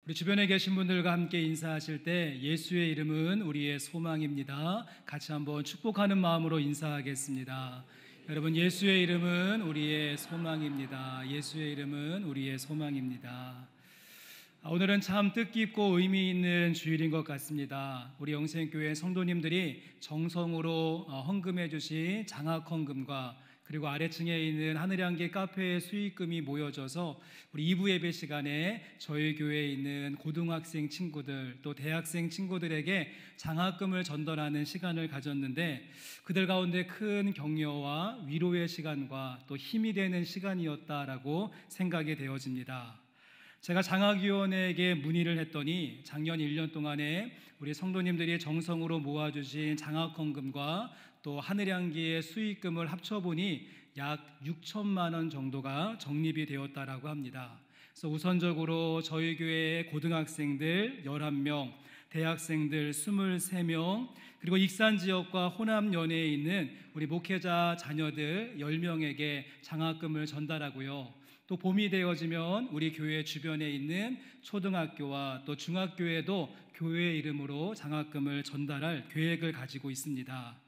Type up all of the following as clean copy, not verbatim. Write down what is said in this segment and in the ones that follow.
우리 주변에 계신 분들과 함께 인사하실 때 예수의 이름은 우리의 소망입니다. 같이 한번 축복하는 마음으로 인사하겠습니다. 여러분, 예수의 이름은 우리의 소망입니다. 예수의 이름은 우리의 소망입니다. 오늘은 참 뜻깊고 의미 있는 주일인 것 같습니다. 우리 영생교회 성도님들이 정성으로 헌금해 주신 장학 헌금과 그리고 아래층에 있는 하늘향기 카페의 수익금이 모여져서 우리 2부 예배 시간에 저희 교회에 있는 고등학생 친구들 또 대학생 친구들에게 장학금을 전달하는 시간을 가졌는데, 그들 가운데 큰 격려와 위로의 시간과 또 힘이 되는 시간이었다라고 생각이 되어집니다. 제가 장학위원회에게 문의를 했더니 작년 1년 동안에 우리 성도님들이 정성으로 모아주신 장학헌금과 또 하늘향기의 수익금을 합쳐보니 약 6천만 원 정도가 적립이 되었다라고 합니다. 그래서 우선적으로 저희 교회의 고등학생들 11명, 대학생들 23명, 그리고 익산 지역과 호남 연회에 있는 우리 목회자 자녀들 10명에게 장학금을 전달하고요. 또 봄이 되어지면 우리 교회 주변에 있는 초등학교와 또 중학교에도 교회 이름으로 장학금을 전달할 계획을 가지고 있습니다.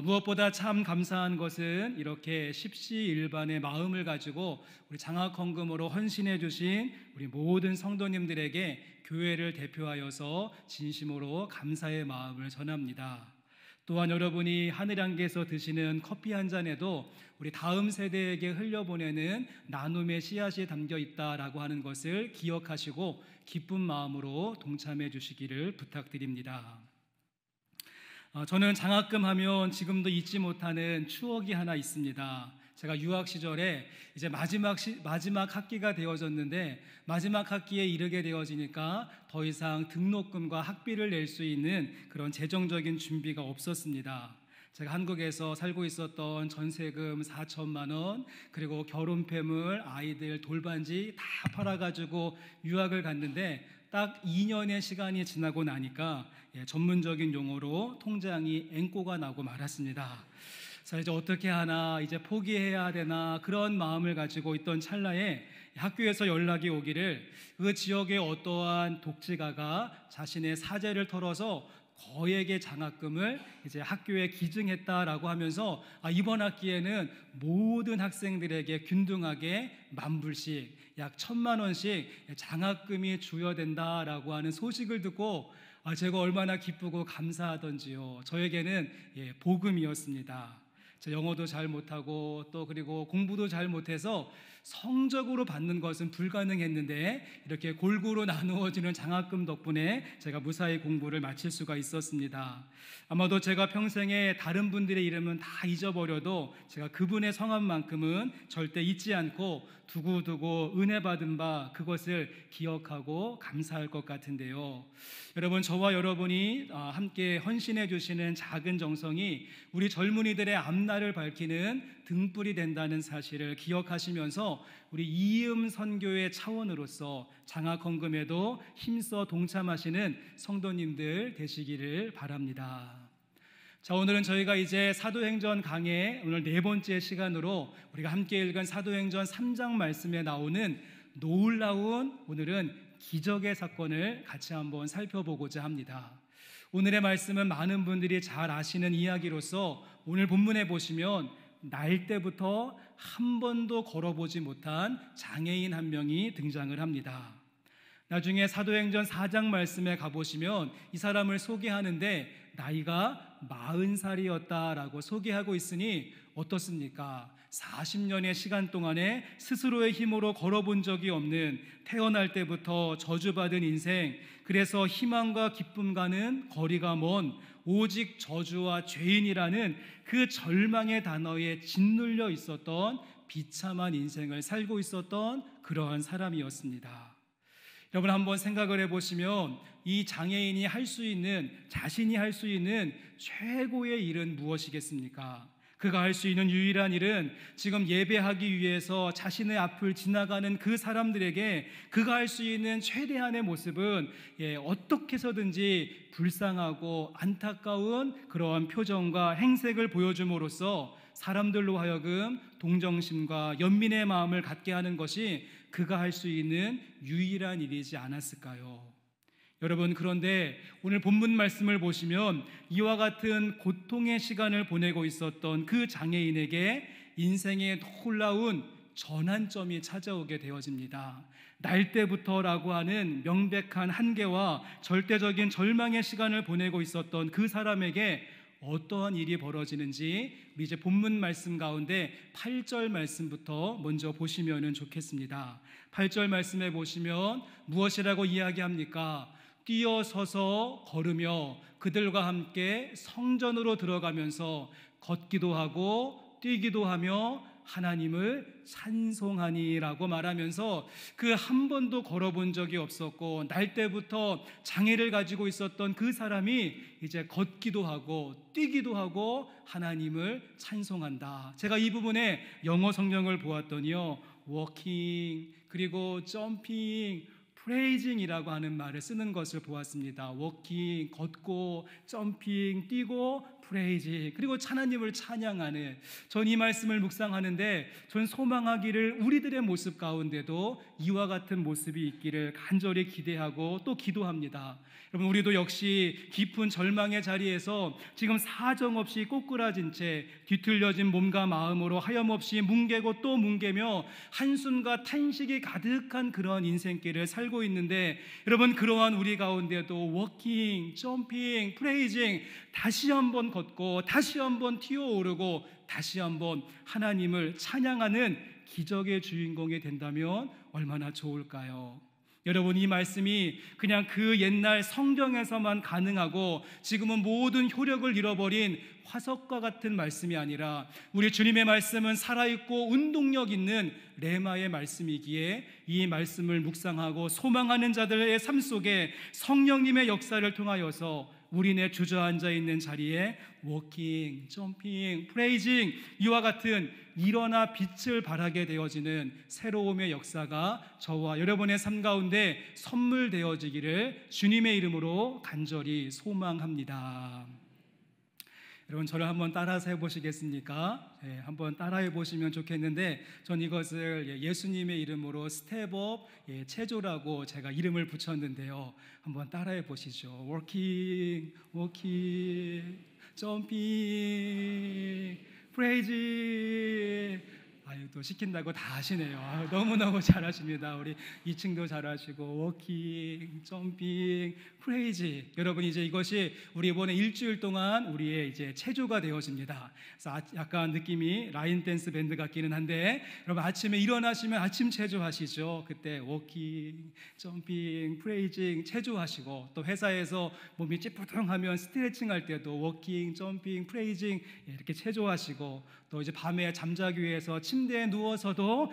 무엇보다 참 감사한 것은 이렇게 십시일반의 마음을 가지고 우리 장학헌금으로 헌신해 주신 우리 모든 성도님들에게 교회를 대표하여서 진심으로 감사의 마음을 전합니다. 또한 여러분이 하늘향기에서 드시는 커피 한 잔에도 우리 다음 세대에게 흘려보내는 나눔의 씨앗이 담겨 있다라고 하는 것을 기억하시고 기쁜 마음으로 동참해 주시기를 부탁드립니다. 저는 장학금 하면 지금도 잊지 못하는 추억이 하나 있습니다. 제가 유학 시절에 이제 마지막 학기가 되어졌는데, 마지막 학기에 이르게 되어지니까 더 이상 등록금과 학비를 낼 수 있는 그런 재정적인 준비가 없었습니다. 제가 한국에서 살고 있었던 전세금 4천만 원, 그리고 결혼폐물, 아이들 돌반지 다 팔아가지고 유학을 갔는데 딱 2년의 시간이 지나고 나니까 전문적인 용어로 통장이 앵꼬가 나고 말았습니다. 그래서 이제 어떻게 하나, 이제 포기해야 되나 그런 마음을 가지고 있던 찰나에 학교에서 연락이 오기를 그 지역의 어떠한 독지가가 자신의 사재를 털어서 거액의 장학금을 이제 학교에 기증했다라고 하면서 이번 학기에는 모든 학생들에게 균등하게 10,000불씩 약 1,000만 원씩 장학금이 주어된다라고 하는 소식을 듣고 제가 얼마나 기쁘고 감사하던지요. 저에게는 복음이었습니다. 영어도 잘 못하고 또 그리고 공부도 잘 못해서 성적으로 받는 것은 불가능했는데 이렇게 골고루 나누어지는 장학금 덕분에 제가 무사히 공부를 마칠 수가 있었습니다. 아마도 제가 평생에 다른 분들의 이름은 다 잊어버려도 제가 그분의 성함만큼은 절대 잊지 않고 두고두고 은혜 받은 바 그것을 기억하고 감사할 것 같은데요. 여러분, 저와 여러분이 함께 헌신해 주시는 작은 정성이 우리 젊은이들의 앞날을 밝히는 등불이 된다는 사실을 기억하시면서 우리 이음 선교의 차원으로서 장학헌금에도 힘써 동참하시는 성도님들 되시기를 바랍니다. 자, 오늘은 저희가 이제 사도행전 강의 오늘 4번째 시간으로 우리가 함께 읽은 사도행전 3장 말씀에 나오는 놀라운 오늘은 기적의 사건을 같이 한번 살펴보고자 합니다. 오늘의 말씀은 많은 분들이 잘 아시는 이야기로서 오늘 본문에 보시면 날 때부터 한 번도 걸어보지 못한 장애인 한 명이 등장을 합니다. 나중에 사도행전 4장 말씀에 가보시면 이 사람을 소개하는데 나이가 40살이었다라고 소개하고 있으니 어떻습니까? 40년의 시간 동안에 스스로의 힘으로 걸어본 적이 없는, 태어날 때부터 저주받은 인생, 그래서 희망과 기쁨과는 거리가 먼 오직 저주와 죄인이라는 그 절망의 단어에 짓눌려 있었던 비참한 인생을 살고 있었던 그러한 사람이었습니다. 여러분, 한번 생각을 해보시면 이 장애인이 할 수 있는, 자신이 할 수 있는 최고의 일은 무엇이겠습니까? 그가 할 수 있는 유일한 일은 지금 예배하기 위해서 자신의 앞을 지나가는 그 사람들에게 그가 할 수 있는 최대한의 모습은 어떻게 해서든지 불쌍하고 안타까운 그러한 표정과 행색을 보여줌으로써 사람들로 하여금 동정심과 연민의 마음을 갖게 하는 것이 그가 할 수 있는 유일한 일이지 않았을까요? 여러분, 그런데 오늘 본문 말씀을 보시면 이와 같은 고통의 시간을 보내고 있었던 그 장애인에게 인생의 놀라운 전환점이 찾아오게 되어집니다. 날 때부터라고 하는 명백한 한계와 절대적인 절망의 시간을 보내고 있었던 그 사람에게 어떠한 일이 벌어지는지 우리 이제 본문 말씀 가운데 8절 말씀부터 먼저 보시면 좋겠습니다. 8절 말씀에 보시면 무엇이라고 이야기합니까? 뛰어서서 걸으며 그들과 함께 성전으로 들어가면서 걷기도 하고 뛰기도 하며 하나님을 찬송하니라고 말하면서 그 한 번도 걸어본 적이 없었고 날 때부터 장애를 가지고 있었던 그 사람이 이제 걷기도 하고 뛰기도 하고 하나님을 찬송한다. 제가 이 부분에 영어 성경을 보았더니요, 워킹 그리고 점핑 프레이징이라고 하는 말을 쓰는 것을 보았습니다. 워킹, 걷고, 점핑, 뛰고, 프레이징, 그리고 하나님을 찬양하는, 전 이 말씀을 묵상하는데 전 소망하기를 우리들의 모습 가운데도 이와 같은 모습이 있기를 간절히 기대하고 또 기도합니다. 여러분, 우리도 역시 깊은 절망의 자리에서 지금 사정없이 꼬꾸라진 채 뒤틀려진 몸과 마음으로 하염없이 뭉개고 또 뭉개며 한숨과 탄식이 가득한 그런 인생길을 살고 있는데, 여러분, 그러한 우리 가운데도 워킹, 점핑, 프레이징, 다시 한번 걷고 다시 한번 튀어오르고 다시 한번 하나님을 찬양하는 기적의 주인공이 된다면 얼마나 좋을까요? 여러분, 이 말씀이 그냥 그 옛날 성경에서만 가능하고 지금은 모든 효력을 잃어버린 화석과 같은 말씀이 아니라 우리 주님의 말씀은 살아있고 운동력 있는 레마의 말씀이기에 이 말씀을 묵상하고 소망하는 자들의 삶 속에 성령님의 역사를 통하여서 우리네 주저앉아 있는 자리에 워킹, 점핑, 프레이징, 이와 같은 일어나 빛을 발하게 되어지는 새로움의 역사가 저와 여러분의 삶 가운데 선물되어지기를 주님의 이름으로 간절히 소망합니다. 여러분, 저를 한번 따라서 해보시겠습니까? 한번 따라해 보시면 좋겠는데, 전 이것을 예수님의 이름으로 스텝업 체조라고 제가 이름을 붙였는데요. 한번 따라해 보시죠. 워킹, 워킹, 점핑, 프레이징. 아유, 또 시킨다고 다 하시네요. 아유, 너무너무 잘하십니다. 우리 2층도 잘하시고 워킹, 점핑, 프레이즈. 여러분, 이제 이것이 우리 이번에 일주일 동안 우리의 이제 체조가 되어집니다. 그래서 약간 느낌이 라인 댄스 밴드 같기는 한데, 여러분 아침에 일어나시면 아침 체조하시죠. 그때 워킹, 점핑, 프레이징 체조하시고, 또 회사에서 몸이 찌뿌둥하면 스트레칭 할 때도 워킹, 점핑, 프레이징 이렇게 체조하시고, 또 이제 밤에 잠자기 위해서 침대에 누워서도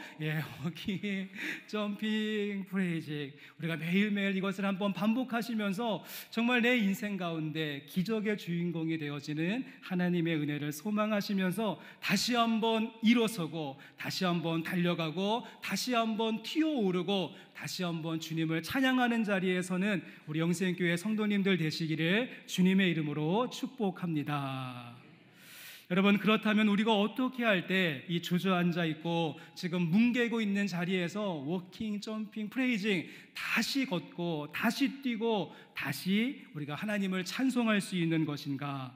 워킹, 점핑, 프레이징, 우리가 매일매일 이것을 한번 반복하시면서 정말 내 인생 가운데 기적의 주인공이 되어지는 하나님의 은혜를 소망하시면서 다시 한번 일어서고 다시 한번 달려가고 다시 한번 튀어오르고 다시 한번 주님을 찬양하는 자리에서는 우리 영생교회 성도님들 되시기를 주님의 이름으로 축복합니다. 여러분, 그렇다면 우리가 어떻게 할 때 이 주저앉아 있고 지금 뭉개고 있는 자리에서 워킹, 점핑, 프레이징 다시 걷고 다시 뛰고 다시 우리가 하나님을 찬송할 수 있는 것인가?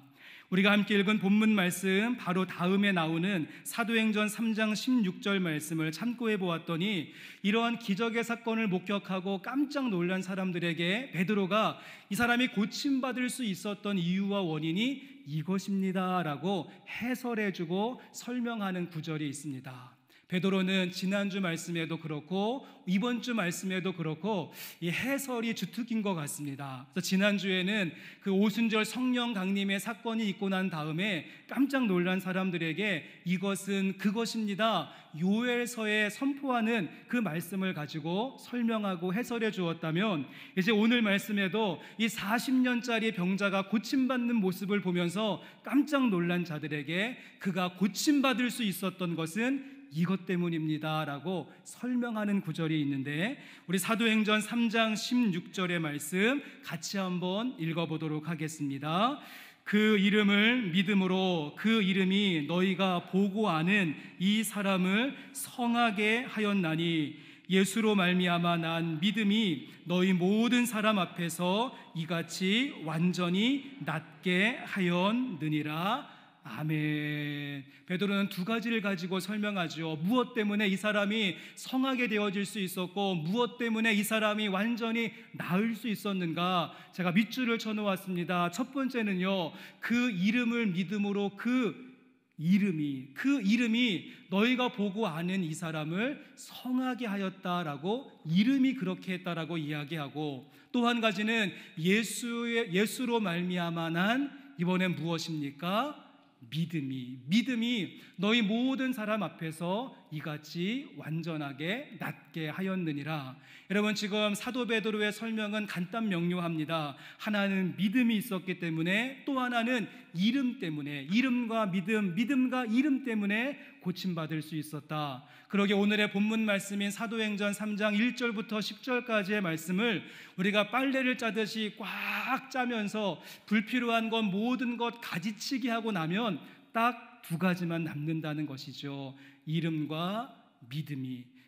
우리가 함께 읽은 본문 말씀 바로 다음에 나오는 사도행전 3장 16절 말씀을 참고해 보았더니, 이러한 기적의 사건을 목격하고 깜짝 놀란 사람들에게 베드로가 이 사람이 고침받을 수 있었던 이유와 원인이 이것입니다 라고 해설해주고 설명하는 구절이 있습니다. 베드로는 지난주 말씀에도 그렇고 이번 주 말씀에도 그렇고 이 해설이 주특기인 것 같습니다. 그래서 지난주에는 그 오순절 성령 강림의 사건이 있고 난 다음에 깜짝 놀란 사람들에게 이것은 그것입니다, 요엘서에 선포하는 그 말씀을 가지고 설명하고 해설해 주었다면, 이제 오늘 말씀에도 이 40년짜리 병자가 고침받는 모습을 보면서 깜짝 놀란 자들에게 그가 고침받을 수 있었던 것은 이것 때문입니다 라고 설명하는 구절이 있는데, 우리 사도행전 3장 16절의 말씀 같이 한번 읽어보도록 하겠습니다. 그 이름을 믿음으로 그 이름이 너희가 보고 아는 이 사람을 성하게 하였나니 예수로 말미암아 난 믿음이 너희 모든 사람 앞에서 이같이 완전히 낫게 하였느니라. 아멘. 베드로는 두 가지를 가지고 설명하죠. 무엇 때문에 이 사람이 성하게 되어질 수 있었고 무엇 때문에 이 사람이 완전히 나을 수 있었는가. 제가 밑줄을 쳐놓았습니다. 첫 번째는요, 그 이름을 믿음으로 그 이름이 너희가 보고 아는 이 사람을 성하게 하였다라고, 이름이 그렇게 했다라고 이야기하고, 또 한 가지는 예수로 말미암아 난, 이번엔 무엇입니까? 믿음이 너희 모든 사람 앞에서 이같이 완전하게 낫게 하였느니라. 여러분, 지금 사도 베드로의 설명은 간단 명료합니다. 하나는 믿음이 있었기 때문에, 또 하나는 이름 때문에, 이름과 믿음과 이름 때문에 고침받을 수 있었다. 그러게 오늘의 본문 말씀인 사도행전 3장 1절부터 10절까지의 말씀을 우리가 빨래를 짜듯이 꽉 짜면서 불필요한 것 모든 것 가지치기 하고 나면 딱 두 가지만 남는다는 것이죠. 이름과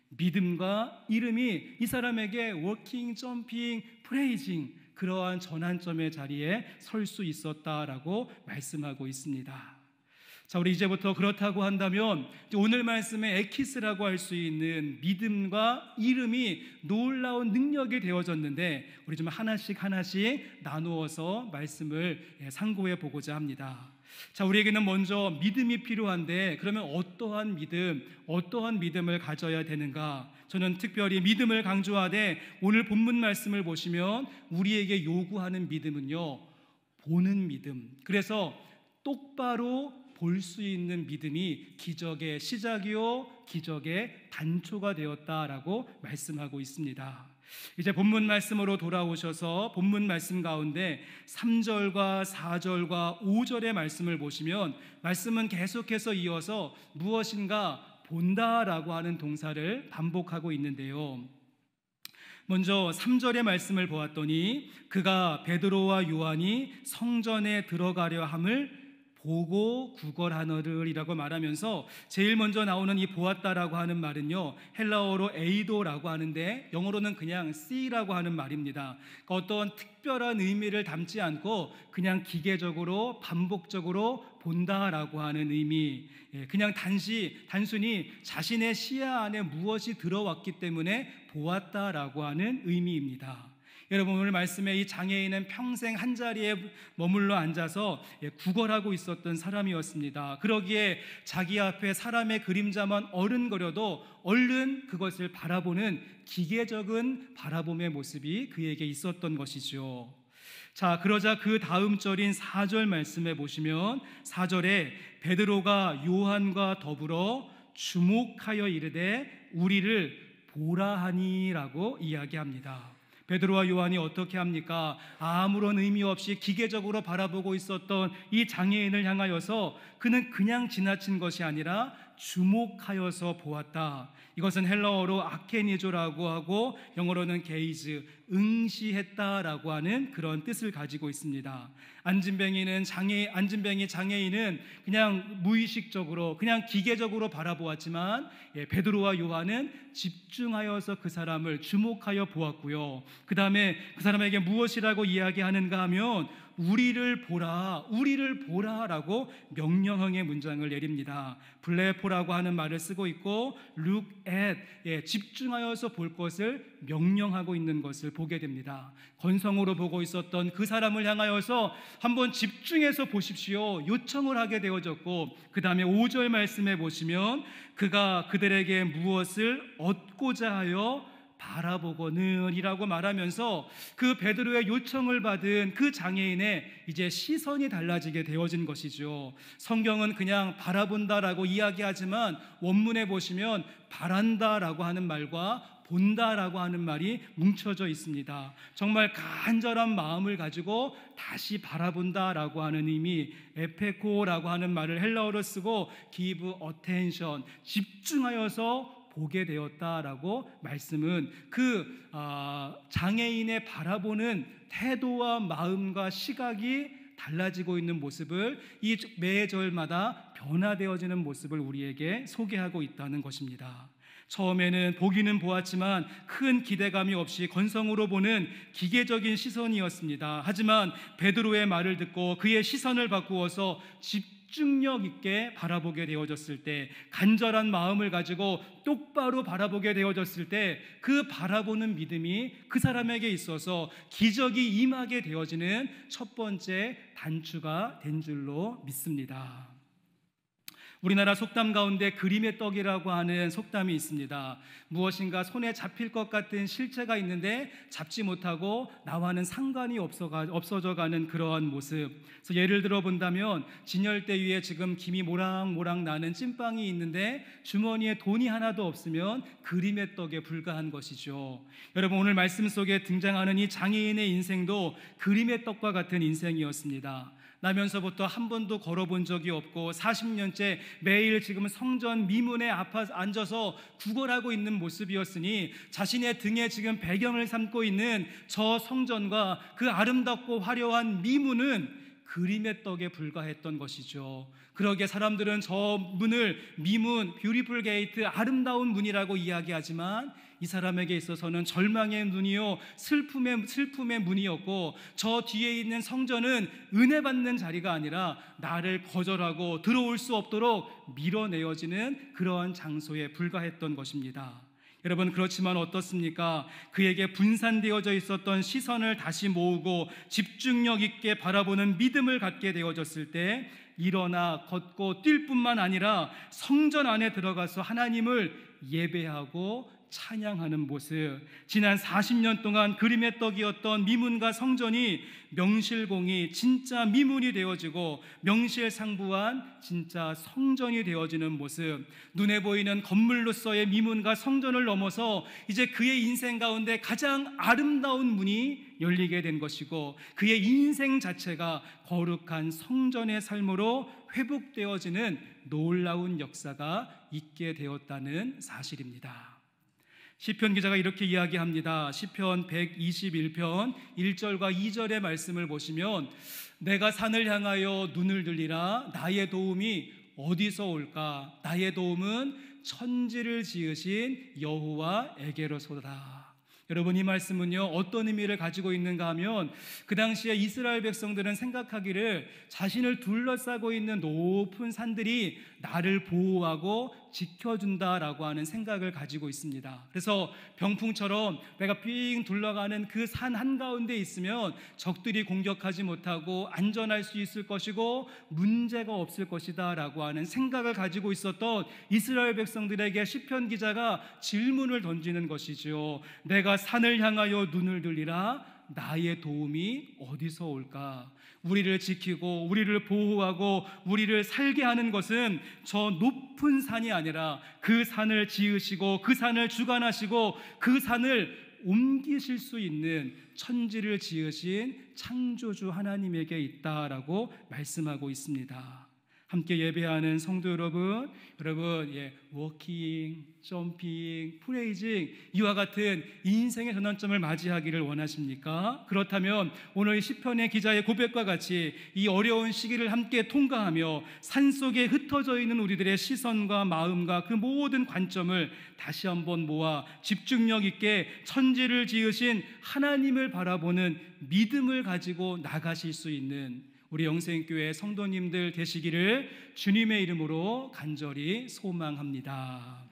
믿음과 이름이 이 사람에게 워킹, 점핑, 프레이징, 그러한 전환점의 자리에 설 수 있었다라고 말씀하고 있습니다. 자, 우리 이제부터 그렇다고 한다면 오늘 말씀의 에키스라고 할 수 있는 믿음과 이름이 놀라운 능력이 되어졌는데, 우리 좀 하나씩 나누어서 말씀을 상고해 보고자 합니다. 자, 우리에게는 먼저 믿음이 필요한데, 그러면 어떠한 믿음을 가져야 되는가? 저는 특별히 믿음을 강조하되, 오늘 본문 말씀을 보시면 우리에게 요구하는 믿음은요, 보는 믿음. 그래서 똑바로 볼 수 있는 믿음이 기적의 시작이요 기적의 단초가 되었다라고 말씀하고 있습니다. 이제 본문 말씀으로 돌아오셔서 본문 말씀 가운데 3절과 4절과 5절의 말씀을 보시면, 말씀은 계속해서 이어서 무엇인가 본다라고 하는 동사를 반복하고 있는데요. 먼저 3절의 말씀을 보았더니, 그가 베드로와 요한이 성전에 들어가려 함을 보고 구걸하느리라고 말하면서, 제일 먼저 나오는 이 보았다라고 하는 말은요, 헬라어로 에이도라고 하는데 영어로는 그냥 see라고 하는 말입니다. 그러니까 어떤 특별한 의미를 담지 않고 그냥 기계적으로 반복적으로 본다라고 하는 의미, 그냥 단순히 자신의 시야 안에 무엇이 들어왔기 때문에 보았다라고 하는 의미입니다. 여러분, 오늘 말씀에 이 장애인은 평생 한 자리에 머물러 앉아서 구걸하고 있었던 사람이었습니다. 그러기에 자기 앞에 사람의 그림자만 어른거려도 얼른 그것을 바라보는 기계적인 바라봄의 모습이 그에게 있었던 것이죠. 자, 그러자 그 다음 절인 4절 말씀에 보시면, 4절에 베드로가 요한과 더불어 주목하여 이르되 우리를 보라 하니라고 이야기합니다. 베드로와 요한이 어떻게 합니까? 아무런 의미 없이 기계적으로 바라보고 있었던 이 장애인을 향하여서 그는 그냥 지나친 것이 아니라 주목하여서 보았다. 이것은 헬라어로 아케니조라고 하고 영어로는 게이즈, 응시했다라고 하는 그런 뜻을 가지고 있습니다. 안진뱅이 장애인은 그냥 무의식적으로, 그냥 기계적으로 바라보았지만, 베드로와 요한은 집중하여서 그 사람을 주목하여 보았고요. 그 다음에 그 사람에게 무엇이라고 이야기하는가 하면 우리를 보라라고 명령형의 문장을 내립니다. 블레포라고 하는 말을 쓰고 있고 look at, 집중하여서 볼 것을 명령하고 있는 것을 보게 됩니다. 건성으로 보고 있었던 그 사람을 향하여서 한번 집중해서 보십시오 요청을 하게 되어졌고, 그 다음에 5절 말씀에 보시면 그가 그들에게 무엇을 얻고자 하여 바라보거는이라고 말하면서 그 베드로의 요청을 받은 그 장애인의 이제 시선이 달라지게 되어진 것이죠. 성경은 그냥 바라본다라고 이야기하지만 원문에 보시면 바란다라고 하는 말과 본다라고 하는 말이 뭉쳐져 있습니다. 정말 간절한 마음을 가지고 다시 바라본다라고 하는 의미, 에페코라고 하는 말을 헬라어로 쓰고 give attention, 집중하여서 보게 되었다라고 말씀은 그 장애인의 바라보는 태도와 마음과 시각이 달라지고 있는 모습을 이 매절마다 변화되어지는 모습을 우리에게 소개하고 있다는 것입니다. 처음에는 보기는 보았지만 큰 기대감이 없이 건성으로 보는 기계적인 시선이었습니다. 하지만 베드로의 말을 듣고 그의 시선을 바꾸어서 집중력 있게 바라보게 되어졌을 때, 간절한 마음을 가지고 똑바로 바라보게 되어졌을 때, 그 바라보는 믿음이 그 사람에게 있어서 기적이 임하게 되어지는 첫 번째 단추가 된 줄로 믿습니다. 우리나라 속담 가운데 그림의 떡이라고 하는 속담이 있습니다. 무엇인가 손에 잡힐 것 같은 실체가 있는데 잡지 못하고 나와는 상관이 없어져가는 그러한 모습. 그래서 예를 들어 본다면, 진열대 위에 지금 김이 모락모락 나는 찐빵이 있는데 주머니에 돈이 하나도 없으면 그림의 떡에 불과한 것이죠. 여러분, 오늘 말씀 속에 등장하는 이 장애인의 인생도 그림의 떡과 같은 인생이었습니다. 나면서부터 한 번도 걸어본 적이 없고 40년째 매일 지금 성전 미문에 앉아서 구걸하고 있는 모습이었으니, 자신의 등에 지금 배경을 삼고 있는 저 성전과 그 아름답고 화려한 미문은 그림의 떡에 불과했던 것이죠. 그러기에 사람들은 저 문을 미문, 뷰티풀 게이트, 아름다운 문이라고 이야기하지만 이 사람에게 있어서는 절망의 문이요, 슬픔의 문이었고, 저 뒤에 있는 성전은 은혜 받는 자리가 아니라 나를 거절하고 들어올 수 없도록 밀어내어지는 그러한 장소에 불과했던 것입니다. 여러분, 그렇지만 어떻습니까? 그에게 분산되어져 있었던 시선을 다시 모으고 집중력 있게 바라보는 믿음을 갖게 되어졌을 때, 일어나 걷고 뛸 뿐만 아니라 성전 안에 들어가서 하나님을 예배하고 찬양하는 모습, 지난 40년 동안 그림의 떡이었던 미문과 성전이 명실공히 진짜 미문이 되어지고 명실상부한 진짜 성전이 되어지는 모습, 눈에 보이는 건물로서의 미문과 성전을 넘어서 이제 그의 인생 가운데 가장 아름다운 문이 열리게 된 것이고, 그의 인생 자체가 거룩한 성전의 삶으로 회복되어지는 놀라운 역사가 있게 되었다는 사실입니다. 시편 기자가 이렇게 이야기합니다. 시편 121편 1절과 2절의 말씀을 보시면, 내가 산을 향하여 눈을 들리라. 나의 도움이 어디서 올까? 나의 도움은 천지를 지으신 여호와에게로소이다. 여러분, 이 말씀은요, 어떤 의미를 가지고 있는가 하면, 그 당시에 이스라엘 백성들은 생각하기를 자신을 둘러싸고 있는 높은 산들이 나를 보호하고 지켜준다라고 하는 생각을 가지고 있습니다. 그래서 병풍처럼 내가 삥 둘러가는 그 산 한가운데 있으면 적들이 공격하지 못하고 안전할 수 있을 것이고 문제가 없을 것이다 라고 하는 생각을 가지고 있었던 이스라엘 백성들에게 시편 기자가 질문을 던지는 것이죠. 내가 산을 향하여 눈을 들리라. 나의 도움이 어디서 올까? 우리를 지키고 우리를 보호하고 우리를 살게 하는 것은 저 높은 산이 아니라 그 산을 지으시고 그 산을 주관하시고 그 산을 옮기실 수 있는 천지를 지으신 창조주 하나님에게 있다라고 말씀하고 있습니다. 함께 예배하는 성도 여러분, 워킹, 점핑, 프레이징, 이와 같은 인생의 전환점을 맞이하기를 원하십니까? 그렇다면 오늘 시편의 기자의 고백과 같이 이 어려운 시기를 함께 통과하며 산속에 흩어져 있는 우리들의 시선과 마음과 그 모든 관점을 다시 한번 모아 집중력 있게 천지를 지으신 하나님을 바라보는 믿음을 가지고 나가실 수 있는 우리 영생교회 성도님들 되시기를 주님의 이름으로 간절히 소망합니다.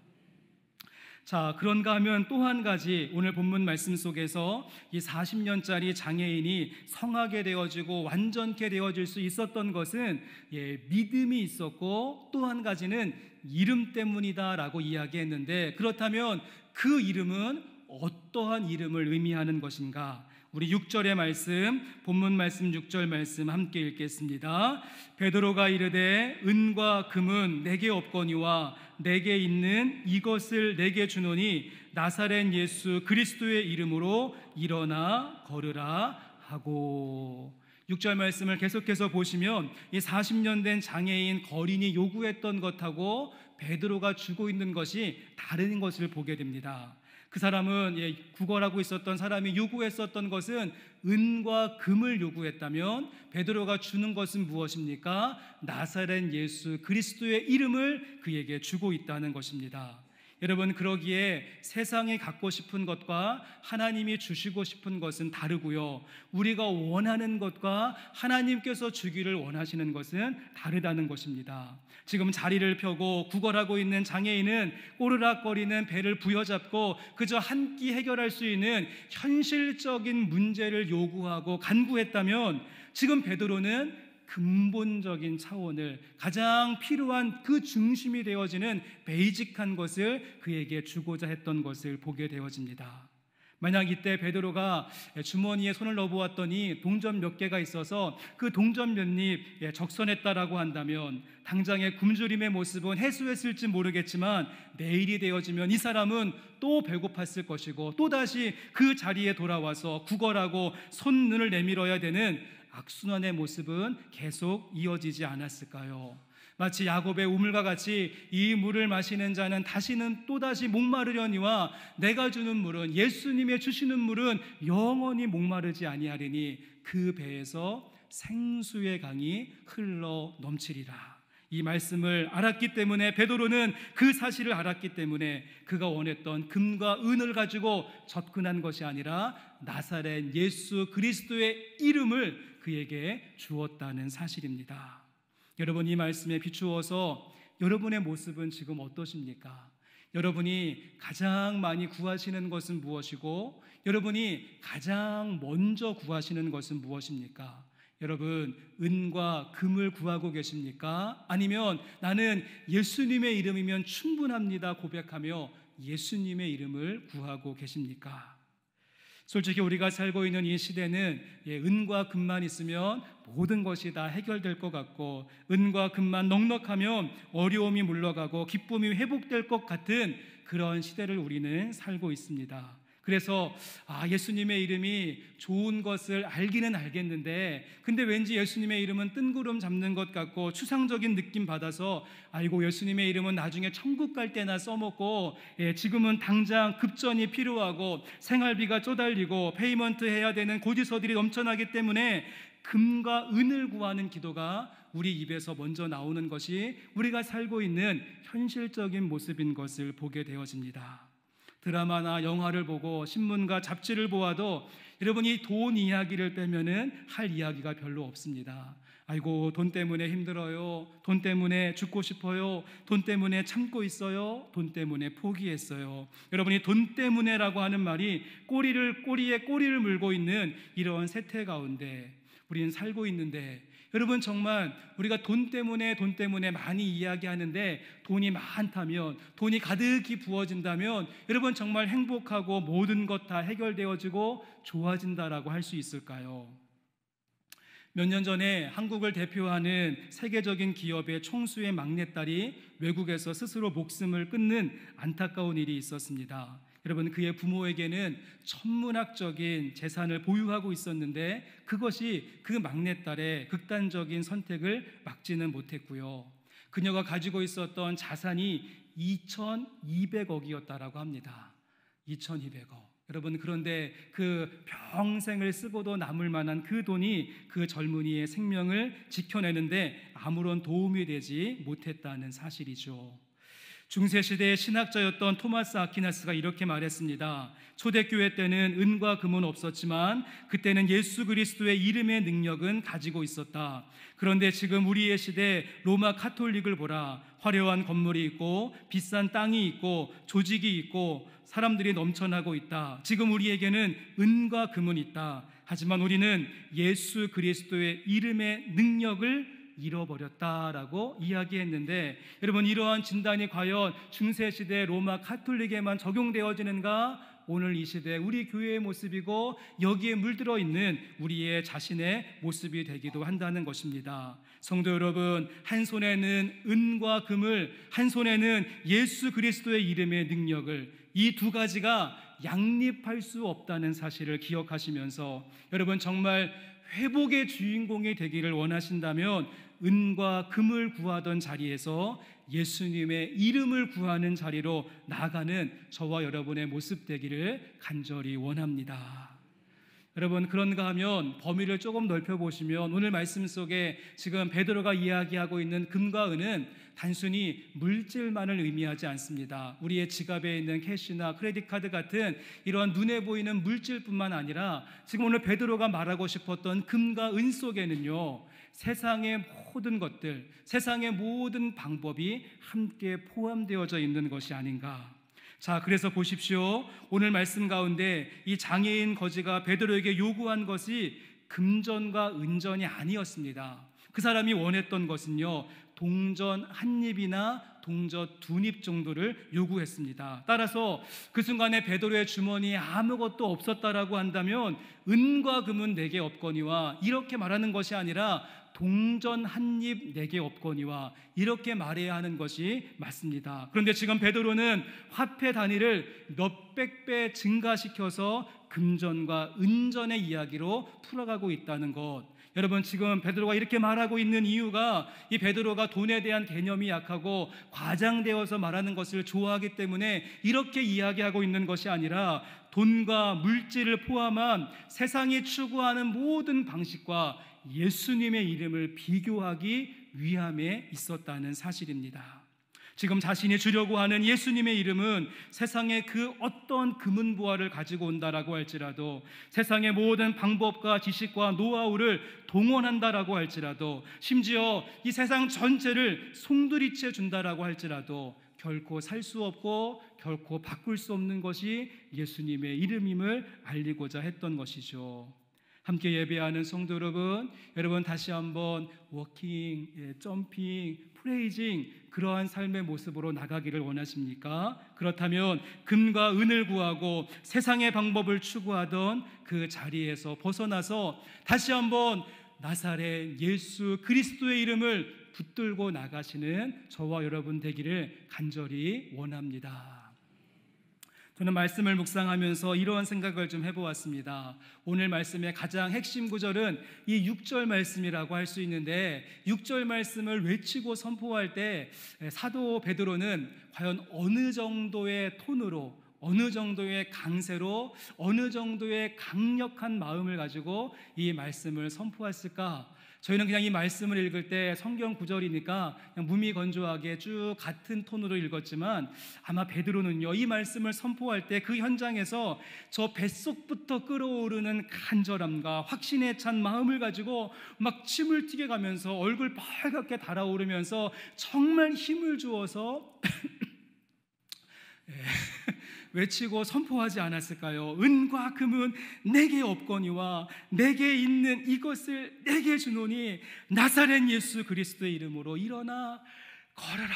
자, 그런가 하면 또 한 가지, 오늘 본문 말씀 속에서 이 40년짜리 장애인이 성하게 되어지고 완전케 되어질 수 있었던 것은 믿음이 있었고, 또 한 가지는 이름 때문이다라고 이야기했는데, 그렇다면 그 이름은 어떠한 이름을 의미하는 것인가? 우리 6절의 말씀, 본문 말씀 6절 말씀 함께 읽겠습니다. 베드로가 이르되 은과 금은 내게 없거니와 내게 있는 이것을 내게 주노니 나사렛 예수 그리스도의 이름으로 일어나 걸으라 하고. 6절 말씀을 계속해서 보시면 이 40년 된 장애인 거린이 요구했던 것하고 베드로가 주고 있는 것이 다른 것을 보게 됩니다. 그 사람은 구걸하고 있었던 사람이 요구했었던 것은 은과 금을 요구했다면, 베드로가 주는 것은 무엇입니까? 나사렛 예수 그리스도의 이름을 그에게 주고 있다는 것입니다. 여러분, 그러기에 세상이 갖고 싶은 것과 하나님이 주시고 싶은 것은 다르고요, 우리가 원하는 것과 하나님께서 주기를 원하시는 것은 다르다는 것입니다. 지금 자리를 펴고 구걸하고 있는 장애인은 꼬르락거리는 배를 부여잡고 그저 한 끼 해결할 수 있는 현실적인 문제를 요구하고 간구했다면, 지금 베드로는 근본적인 차원을, 가장 필요한 그 중심이 되어지는 베이직한 것을 그에게 주고자 했던 것을 보게 되어집니다. 만약 이때 베드로가 주머니에 손을 넣어보았더니 동전 몇 개가 있어서 그 동전 몇 입 적선했다라고 한다면, 당장의 굶주림의 모습은 해소했을지 모르겠지만 내일이 되어지면 이 사람은 또 배고팠을 것이고 또다시 그 자리에 돌아와서 구걸하고 손눈을 내밀어야 되는 악순환의 모습은 계속 이어지지 않았을까요? 마치 야곱의 우물과 같이 이 물을 마시는 자는 다시는 또다시 목마르려니와 내가 주는 물은, 예수님의 주시는 물은 영원히 목마르지 아니하리니 그 배에서 생수의 강이 흘러 넘치리라. 이 말씀을 알았기 때문에, 베드로는 그 사실을 알았기 때문에 그가 원했던 금과 은을 가지고 접근한 것이 아니라 나사렛 예수 그리스도의 이름을 그에게 주었다는 사실입니다. 여러분, 이 말씀에 비추어서 여러분의 모습은 지금 어떠십니까? 여러분이 가장 많이 구하시는 것은 무엇이고, 여러분이 가장 먼저 구하시는 것은 무엇입니까? 여러분, 은과 금을 구하고 계십니까? 아니면 나는 예수님의 이름이면 충분합니다 고백하며 예수님의 이름을 구하고 계십니까? 솔직히 우리가 살고 있는 이 시대는 은과 금만 있으면 모든 것이 다 해결될 것 같고, 은과 금만 넉넉하면 어려움이 물러가고 기쁨이 회복될 것 같은 그런 시대를 우리는 살고 있습니다. 그래서 예수님의 이름이 좋은 것을 알기는 알겠는데, 근데 왠지 예수님의 이름은 뜬구름 잡는 것 같고 추상적인 느낌 받아서, 아이고 예수님의 이름은 나중에 천국 갈 때나 써먹고, 지금은 당장 급전이 필요하고 생활비가 쪼달리고 페이먼트 해야 되는 고지서들이 넘쳐나기 때문에 금과 은을 구하는 기도가 우리 입에서 먼저 나오는 것이 우리가 살고 있는 현실적인 모습인 것을 보게 되어집니다. 드라마나 영화를 보고 신문과 잡지를 보아도 여러분이 돈 이야기를 빼면은 할 이야기가 별로 없습니다. 아이고 돈 때문에 힘들어요, 돈 때문에 죽고 싶어요, 돈 때문에 참고 있어요, 돈 때문에 포기했어요. 여러분이 돈 때문에라고 하는 말이 꼬리에 꼬리를 물고 있는 이런 세태 가운데 우리는 살고 있는데, 여러분 정말 우리가 돈 때문에 많이 이야기하는데, 돈이 많다면, 돈이 가득히 부어진다면 여러분 정말 행복하고 모든 것 다 해결되어지고 좋아진다라고 할 수 있을까요? 몇 년 전에 한국을 대표하는 세계적인 기업의 총수의 막내딸이 외국에서 스스로 목숨을 끊는 안타까운 일이 있었습니다. 여러분, 그의 부모에게는 천문학적인 재산을 보유하고 있었는데 그것이 그 막내딸의 극단적인 선택을 막지는 못했고요, 그녀가 가지고 있었던 자산이 2,200억이었다라고 합니다. 2,200억. 여러분, 그런데 그 평생을 쓰고도 남을 만한 그 돈이 그 젊은이의 생명을 지켜내는데 아무런 도움이 되지 못했다는 사실이죠. 중세시대의 신학자였던 토마스 아퀴나스가 이렇게 말했습니다. 초대교회 때는 은과 금은 없었지만 그때는 예수 그리스도의 이름의 능력은 가지고 있었다. 그런데 지금 우리의 시대 로마 카톨릭을 보라. 화려한 건물이 있고 비싼 땅이 있고 조직이 있고 사람들이 넘쳐나고 있다. 지금 우리에게는 은과 금은 있다. 하지만 우리는 예수 그리스도의 이름의 능력을 잃어버렸다라고 이야기했는데, 여러분 이러한 진단이 과연 중세시대 로마 카톨릭에만 적용되어지는가? 오늘 이 시대 우리 교회의 모습이고 여기에 물들어 있는 우리의 자신의 모습이 되기도 한다는 것입니다. 성도 여러분, 한 손에는 은과 금을, 한 손에는 예수 그리스도의 이름의 능력을, 이 두 가지가 양립할 수 없다는 사실을 기억하시면서, 여러분 정말 회복의 주인공이 되기를 원하신다면 은과 금을 구하던 자리에서 예수님의 이름을 구하는 자리로 나아가는 저와 여러분의 모습 되기를 간절히 원합니다. 여러분, 그런가 하면 범위를 조금 넓혀보시면 오늘 말씀 속에 지금 베드로가 이야기하고 있는 금과 은은 단순히 물질만을 의미하지 않습니다. 우리의 지갑에 있는 캐시나 크레딧 카드 같은 이러한 눈에 보이는 물질뿐만 아니라 지금 오늘 베드로가 말하고 싶었던 금과 은 속에는요, 세상의 모든 것들, 세상의 모든 방법이 함께 포함되어져 있는 것이 아닌가. 자, 그래서 보십시오. 오늘 말씀 가운데 이 장애인 거지가 베드로에게 요구한 것이 금전과 은전이 아니었습니다. 그 사람이 원했던 것은요, 동전 한 입이나 동전 두 입 정도를 요구했습니다. 따라서 그 순간에 베드로의 주머니에 아무것도 없었다라고 한다면 은과 금은 내게 없거니와, 이렇게 말하는 것이 아니라 동전 한 입 내게 없거니와, 이렇게 말해야 하는 것이 맞습니다. 그런데 지금 베드로는 화폐 단위를 몇백 배 증가시켜서 금전과 은전의 이야기로 풀어가고 있다는 것. 여러분, 지금 베드로가 이렇게 말하고 있는 이유가 이 베드로가 돈에 대한 개념이 약하고 과장되어서 말하는 것을 좋아하기 때문에 이렇게 이야기하고 있는 것이 아니라 돈과 물질을 포함한 세상이 추구하는 모든 방식과 예수님의 이름을 비교하기 위함에 있었다는 사실입니다. 지금 자신이 주려고 하는 예수님의 이름은 세상의 그 어떤 금은보화를 가지고 온다라고 할지라도, 세상의 모든 방법과 지식과 노하우를 동원한다라고 할지라도, 심지어 이 세상 전체를 송두리째 준다라고 할지라도 결코 살 수 없고 결코 바꿀 수 없는 것이 예수님의 이름임을 알리고자 했던 것이죠. 함께 예배하는 성도 여러분 다시 한번 워킹, 점핑, 프레이징, 그러한 삶의 모습으로 나가기를 원하십니까? 그렇다면 금과 은을 구하고 세상의 방법을 추구하던 그 자리에서 벗어나서 다시 한번 나사렛 예수 그리스도의 이름을 붙들고 나가시는 저와 여러분 되기를 간절히 원합니다. 저는 말씀을 묵상하면서 이러한 생각을 좀 해보았습니다. 오늘 말씀의 가장 핵심 구절은 이 6절 말씀이라고 할 수 있는데, 6절 말씀을 외치고 선포할 때 사도 베드로는 과연 어느 정도의 톤으로, 어느 정도의 강세로, 어느 정도의 강력한 마음을 가지고 이 말씀을 선포했을까? 저희는 그냥 이 말씀을 읽을 때 성경 구절이니까 그냥 무미건조하게 쭉 같은 톤으로 읽었지만, 아마 베드로는요, 이 말씀을 선포할 때 그 현장에서 저 뱃속부터 끓어오르는 간절함과 확신에 찬 마음을 가지고 막 침을 튀게 가면서 얼굴 빨갛게 달아오르면서 정말 힘을 주어서 외치고 선포하지 않았을까요? 은과 금은 내게 없거니와 내게 있는 이것을 내게 주노니 나사렛 예수 그리스도의 이름으로 일어나 걸어라.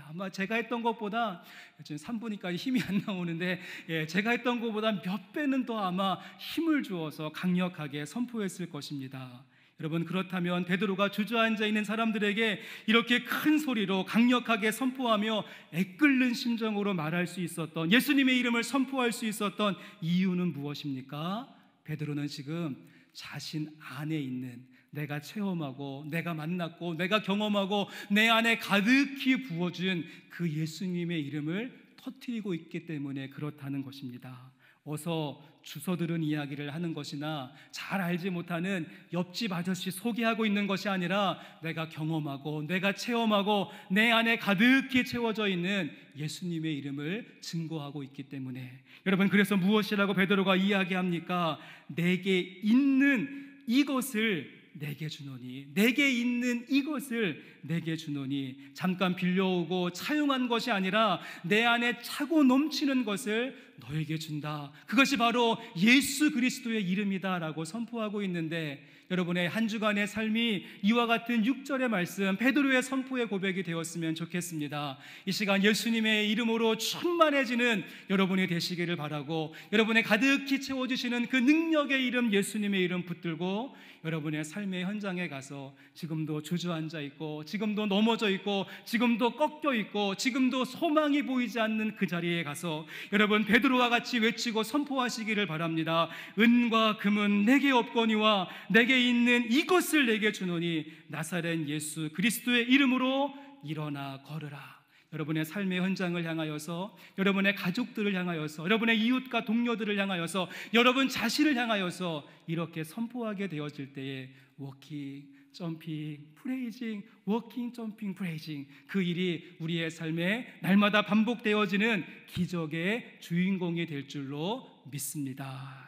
아마 제가 했던 것보다 지금 3분이까지 힘이 안 나오는데, 제가 했던 것보다 몇 배는 더 아마 힘을 주어서 강력하게 선포했을 것입니다. 여러분, 그렇다면 베드로가 주저앉아 있는 사람들에게 이렇게 큰 소리로 강력하게 선포하며 애끓는 심정으로 말할 수 있었던, 예수님의 이름을 선포할 수 있었던 이유는 무엇입니까? 베드로는 지금 자신 안에 있는, 내가 체험하고 내가 만났고 내가 경험하고 내 안에 가득히 부어준 그 예수님의 이름을 터뜨리고 있기 때문에 그렇다는 것입니다. 어서 주워 들은 이야기를 하는 것이나 잘 알지 못하는 옆집 아저씨 소개하고 있는 것이 아니라 내가 경험하고 내가 체험하고 내 안에 가득히 채워져 있는 예수님의 이름을 증거하고 있기 때문에, 여러분, 그래서 무엇이라고 베드로가 이야기합니까? 내게 있는 이것을 내게 주노니, 내게 있는 이것을 내게 주노니, 잠깐 빌려오고 차용한 것이 아니라 내 안에 차고 넘치는 것을 너에게 준다. 그것이 바로 예수 그리스도의 이름이다 라고 선포하고 있는데, 여러분의 한 주간의 삶이 이와 같은 6절의 말씀, 베드로의 선포의 고백이 되었으면 좋겠습니다. 이 시간 예수님의 이름으로 충만해지는 여러분이 되시기를 바라고, 여러분의 가득히 채워주시는 그 능력의 이름, 예수님의 이름 붙들고 여러분의 삶의 현장에 가서 지금도 주저앉아 있고, 지금도 넘어져 있고, 지금도 꺾여 있고, 지금도 소망이 보이지 않는 그 자리에 가서 여러분 베드로와 같이 외치고 선포하시기를 바랍니다. 은과 금은 내게 없거니와 내게 있는 이것을 내게 주노니 나사렛 예수 그리스도의 이름으로 일어나 걸으라. 여러분의 삶의 현장을 향하여서, 여러분의 가족들을 향하여서, 여러분의 이웃과 동료들을 향하여서, 여러분 자신을 향하여서 이렇게 선포하게 되어질 때에 워킹, 점핑, 프레이징, 워킹, 점핑, 프레이징, 그 일이 우리의 삶에 날마다 반복되어지는 기적의 주인공이 될 줄로 믿습니다.